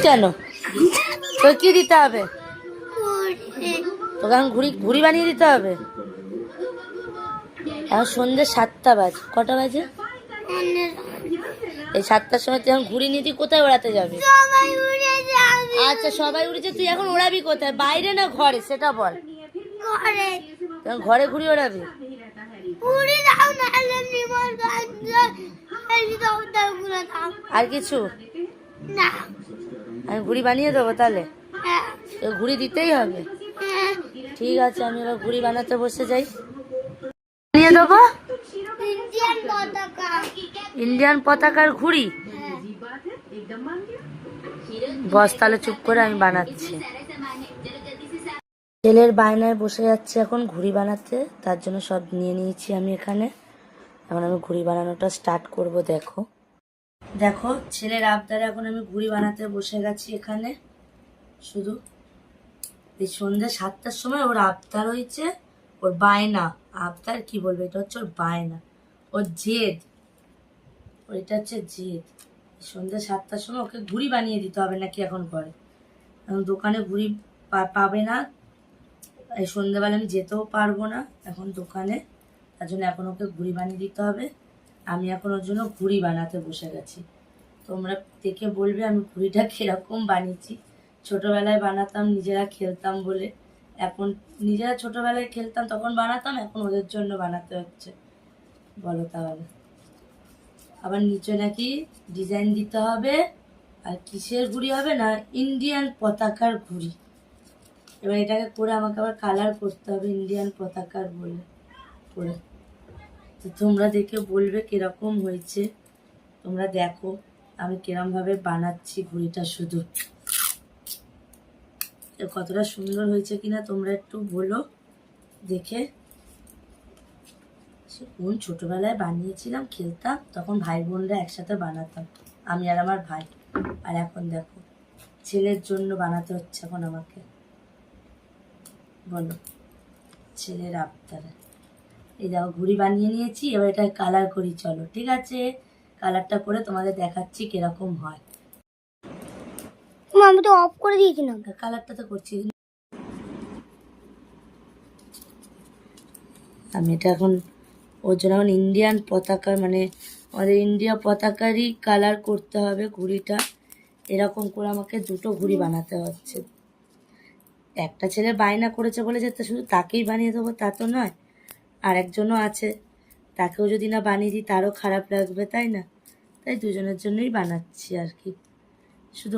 কেন? তোর কি দিতে হবে? তোকে এখন ঘুড়ি বানিয়ে দিতে হবে। এখন সন্ধ্যে 7টা বাজে। কটা বাজে? এই 7টার সময় তুই এখন ঘুড়ি নিয়ে তুই কোথায় ওড়াতে যাবি? আচ্ছা সবাই উড়েছে, তুই এখন ওড়াবি কোথায়, বাইরে না ঘরে সেটা বল। ঘরে ঘুড়ি ওড়াবি? আর কিছু আমি ঘুড়ি বানিয়ে দেবো তাহলে? ঘুড়ি দিতেই হবে। ঠিক আছে, আমি এবার ঘুড়ি বানাতে বসে যাই। বানিয়ে দেবো ইন্ডিয়ান পতাকার ঘুড়ি। বস তাহলে চুপ করে, আমি বানাচ্ছি। ছেলের বায়নায় বসে যাচ্ছে এখন ঘুড়ি বানাতে, তার জন্য সব নিয়ে নিয়েছি আমি এখানে। এখন আমি ঘুড়ি বানানোটা স্টার্ট করব। দেখো দেখো ছেলের আবদারে এখন আমি ঘুড়ি বানাতে বসে গেছি এখানে। শুধু এই সন্ধ্যে 7টার সময় ওর আবদার হয়েছে, ওর বায়না, আবদার কি বলবো, এটা হচ্ছে ওর বায়না, ওর জেদ, ওইটা হচ্ছে জেদ। সন্ধ্যে 7টার সময় ওকে ঘুড়ি বানিয়ে দিতে হবে নাকি এখন পরে। এখন দোকানে ঘুড়ি পাবে না, এই সন্ধ্যেবেলা আমি যেতেও পারবো না এখন দোকানে, তার জন্য এখন ওকে ঘুড়ি বানিয়ে দিতে হবে। আমি এখন ওর জন্য ঘুড়ি বানাতে বসে গেছি। তোমরা দেখে বলবে আমি ঘুড়িটা কিরকম বানিয়েছি। ছোটবেলায় বানাতাম, নিজেরা খেলতাম বলে। এখন নিজেরা ছোটবেলায় খেলতাম তখন বানাতাম, এখন ওদের জন্য বানাতে হচ্ছে। বলো তাহলে। আবার নিচে নাকি ডিজাইন দিতে হবে, আর কিসের ঘুড়ি হবে না, ইন্ডিয়ান পতাকার ঘুড়ি। এবার এটাকে করে আমাকে আবার কালার করতে হবে ইন্ডিয়ান পতাকার বলে করে। তো তোমরা দেখে বলবে কিরকম হয়েছে। তোমরা দেখো আমি কিরম ভাবে বানাচ্ছি ঘুড়িটা, শুধু কতটা সুন্দর হয়েছে কিনা তোমরা একটু বলো দেখে। কোন ছোটবেলায় বানিয়েছিলাম, খেলতাম তখন, ভাই বোনরা একসাথে বানাতাম, আমি আর আমার ভাই। আর এখন দেখো ছেলের জন্য বানাতে হচ্ছে এখন আমাকে। বলো, ছেলের আবদারে। এই দেখো ঘুড়ি বানিয়ে নিয়েছি, এবার এটা কালার করি। চলো ঠিক আছে, কালারটা করে তোমাদের দেখাচ্ছি কিরকম হয়। আমি তো অফ করে দিয়েছি না, কালারটা তো করছি আমি। এটা এখন ওর জন্য এখন ইন্ডিয়ান পতাকা, মানে আমাদের ইন্ডিয়া পতাকারই কালার করতে হবে ঘুড়িটা। এরকম করে আমাকে দুটো ঘুড়ি বানাতে হচ্ছে। একটা ছেলে বায়না করেছে বলে যে শুধু তাকেই বানিয়ে দেবো তা তো নয়, আর একজনও আছে, তাকেও যদি না বানিয়ে দিই তারও খারাপ লাগবে, তাই না? তাই দুজনের জন্যই বানাচ্ছি আর কি। শুধু